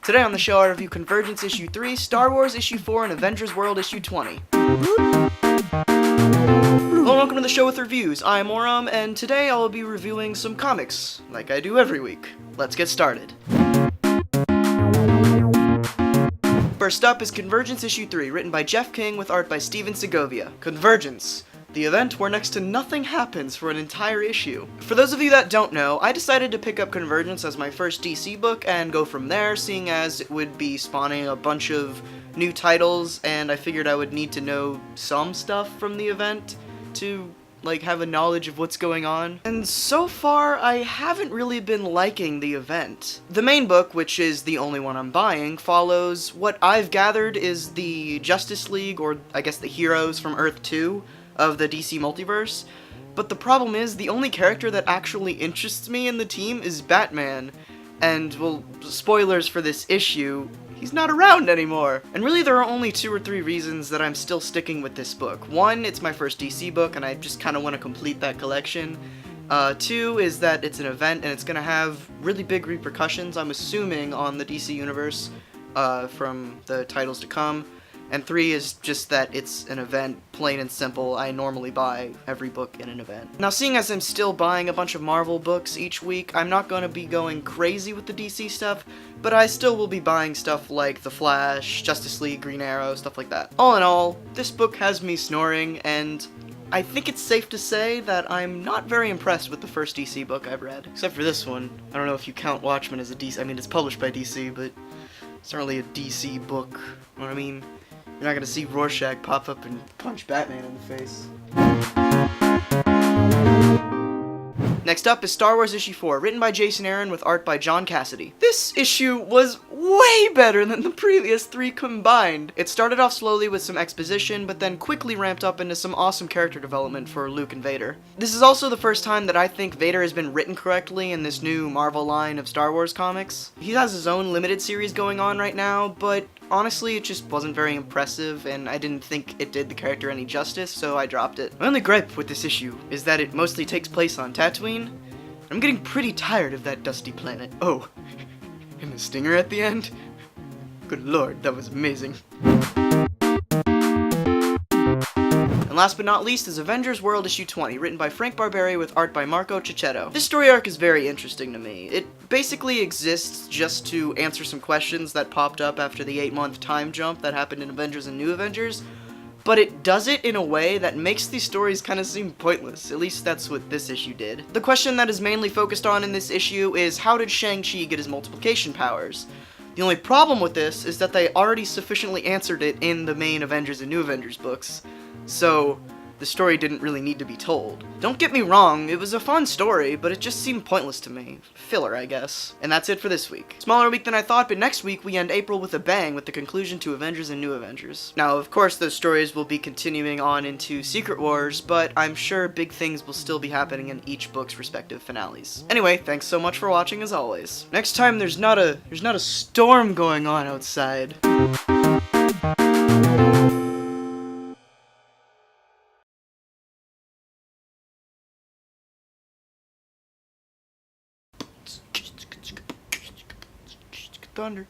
Today on the show I review Convergence Issue 3, Star Wars Issue 4, and Avengers World Issue 20. Hello and welcome to the show with reviews. I am Auram, and today I will be reviewing some comics, like I do every week. Let's get started. First up is Convergence Issue 3, written by Jeff King with art by Steven Segovia. Convergence, the event where next to nothing happens for an entire issue. For those of you that don't know, I decided to pick up Convergence as my first DC book and go from there, seeing as it would be spawning a bunch of new titles, and I figured I would need to know some stuff from the event to have a knowledge of what's going on. And so far, I haven't really been liking the event. The main book, which is the only one I'm buying, follows what I've gathered is the Justice League, or I guess the heroes from Earth 2 of the DC multiverse. But the problem is, the only character that actually interests me in the team is Batman. And, well, spoilers for this issue, he's not around anymore. And really there are only 2 or 3 reasons that I'm still sticking with this book. 1, it's my first DC book and I just kind of want to complete that collection. 2 is that it's an event and it's going to have really big repercussions, I'm assuming, on the DC universe from the titles to come. And 3 is just that it's an event, plain and simple. I normally buy every book in an event. Now, seeing as I'm still buying a bunch of Marvel books each week, I'm not going to be going crazy with the DC stuff, but I still will be buying stuff like The Flash, Justice League, Green Arrow, stuff like that. All in all, this book has me snoring, and I think it's safe to say that I'm not very impressed with the first DC book I've read. Except for this one. I don't know if you count Watchmen as a DC, I mean, it's published by DC, but it's not really a DC book, you know what I mean? You're not gonna see Rorschach pop up and punch Batman in the face. Next up is Star Wars Issue 4, written by Jason Aaron with art by John Cassidy. This issue was way better than the previous 3 combined. It started off slowly with some exposition, but then quickly ramped up into some awesome character development for Luke and Vader. This is also the first time that I think Vader has been written correctly in this new Marvel line of Star Wars comics. He has his own limited series going on right now, but honestly, it just wasn't very impressive, and I didn't think it did the character any justice, so I dropped it. My only gripe with this issue is that it mostly takes place on Tatooine. I'm getting pretty tired of that dusty planet. Oh, and the stinger at the end? Good lord, that was amazing. And last but not least is Avengers World Issue 20, written by Frank Barberi with art by Marco Cicchetto. This story arc is very interesting to me. It basically exists just to answer some questions that popped up after the 8-month time jump that happened in Avengers and New Avengers, but it does it in a way that makes these stories kind of seem pointless. At least that's what this issue did. The question that is mainly focused on in this issue is, how did Shang-Chi get his multiplication powers? The only problem with this is that they already sufficiently answered it in the main Avengers and New Avengers books, so the story didn't really need to be told. Don't get me wrong, it was a fun story, but it just seemed pointless to me. Filler, I guess. And that's it for this week. Smaller week than I thought, but next week we end April with a bang with the conclusion to Avengers and New Avengers. Now, of course, those stories will be continuing on into Secret Wars, but I'm sure big things will still be happening in each book's respective finales. Anyway, thanks so much for watching as always. Next time there's not a storm going on outside. Thunder.